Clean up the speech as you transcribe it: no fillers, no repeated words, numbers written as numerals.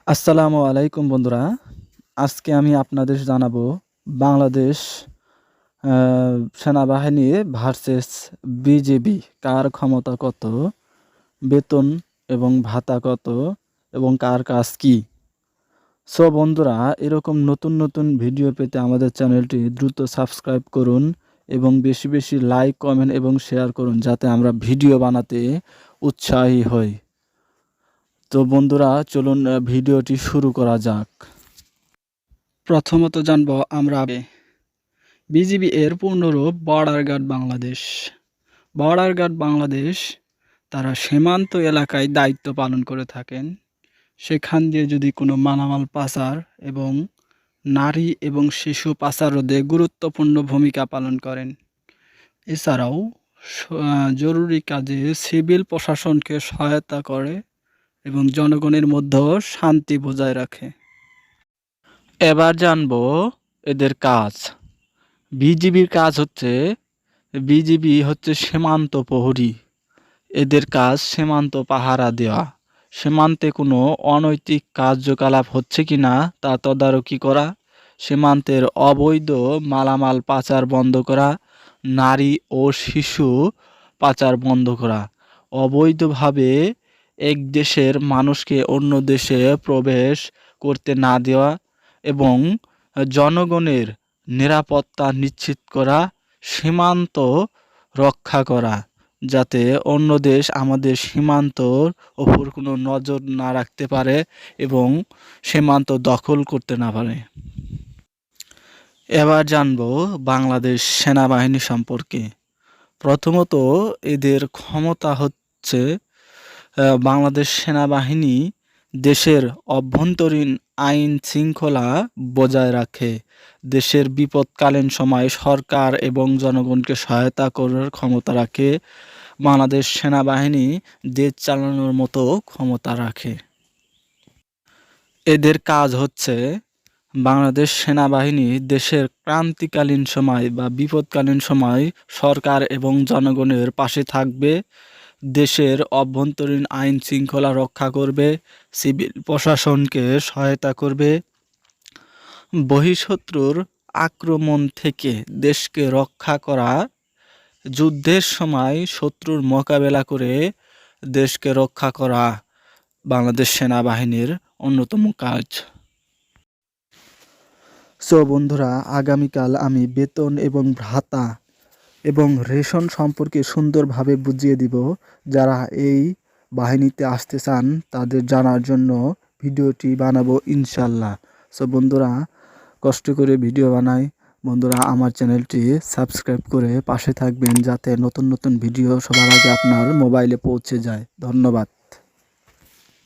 আসসালামু আলাইকুম বন্ধুরা। আজকে আমি আপনাদের জানাবো বাংলাদেশ আ সেনাবাহিনী ভার্সেস বিজিবি কার ক্ষমতা কত, বেতন এবং ভাতা কত এবং কার কাজ কি? সো বন্ধুরা, এরকম নতুন ভিডিও পেতে আমাদের চ্যানেলটি দ্রুত সাবস্ক্রাইব করুন এবং বেশি লাইক, কমেন্ট এবং শেয়ার করুন যাতে আমরা ভিডিও বানাতে উৎসাহী হই। তো বন্ধুরা চলুন ভিডিওটি শুরু করা যাক। প্রথমত জানবো আমরা বিজিবি এর পূর্ণরূপ border guard Bangladesh. Border guard Bangladesh তারা সীমান্ত এলাকায় দায়িত্ব পালন করে থাকেন। সেখান দিয়ে যদি কোনো মালামাল পাচার এবং নারী এবং শিশু পাচার রোধে গুরুত্বপূর্ণ ভূমিকা পালন করেন। এছাড়াও জরুরি কাজে সিভিল প্রশাসনকে সহায়তা করে এবং জনগণের মধ্যে শান্তি বজায় রাখে। এবার জানবো এদের কাজ। বিজিবি হচ্ছে সীমান্ত প্রহরী। এদের কাজ সীমান্ত পাহারা দেওয়া, সীমান্তে কোনো অনৈতিক কার্যকলাপ হচ্ছে কিনা তা তদারকি করা, সীমান্তের অবৈধ মালামাল পাচার বন্ধ করা, নারী ও শিশু পাচার বন্ধ করা, অবৈধভাবে এক দেশের মানুষকে অন্য দেশে প্রবেশ করতে না দেওয়া এবং জনগণের নিরাপত্তা নিশ্চিত করা, সীমান্ত রক্ষা করা যাতে অন্য দেশ আমাদের সীমান্তর ওপর কোনো নজর না রাখতে পারে এবং সীমান্ত দখল করতে না পারে। এবার জানবো বাংলাদেশ সেনাবাহিনী সম্পর্কে। প্রথমত এদের ক্ষমতা হচ্ছে বাংলাদেশ সেনাবাহিনী দেশের অভ্যন্তরীণ আইন শৃঙ্খলা বজায় রাখে। দেশের বিপদকালীন সময়ে সরকার এবং জনগণকে সহায়তা করার ক্ষমতা রাখে। বাংলাদেশ সেনাবাহিনী দেশ চালানোর মতো ক্ষমতা রাখে। এদের কাজ হচ্ছে বাংলাদেশ সেনাবাহিনী দেশের ক্রান্তিকালীন সময় বা বিপদকালীন সময় সরকার এবং জনগণের পাশে থাকবে, দেশের অভ্যন্তরীণ আইন শৃঙ্খলা রক্ষা করবে, সিভিল প্রশাসনকে সহায়তা করবে, বহিঃশত্রুর আক্রমণ থেকে দেশকে রক্ষা করা, যুদ্ধের সময় শত্রুর মোকাবেলা করে দেশকে রক্ষা করা বাংলাদেশ সেনাবাহিনীর অন্যতম কাজ। সো বন্ধুরা, আগামীকাল আমি বেতন এবং ভাতা এবং রেশন সম্পর্কে সুন্দরভাবে বুঝিয়ে দিব। যারা এই বাহিনীতে আসতে চান তাদের জানার জন্য ভিডিওটি বানাবো ইনশাল্লাহ। সো বন্ধুরা, কষ্ট করে ভিডিও বানাই। বন্ধুরা, আমার চ্যানেলটি সাবস্ক্রাইব করে পাশে থাকবেন যাতে নতুন ভিডিও সবার আগে আপনার মোবাইলে পৌঁছে যায়। ধন্যবাদ।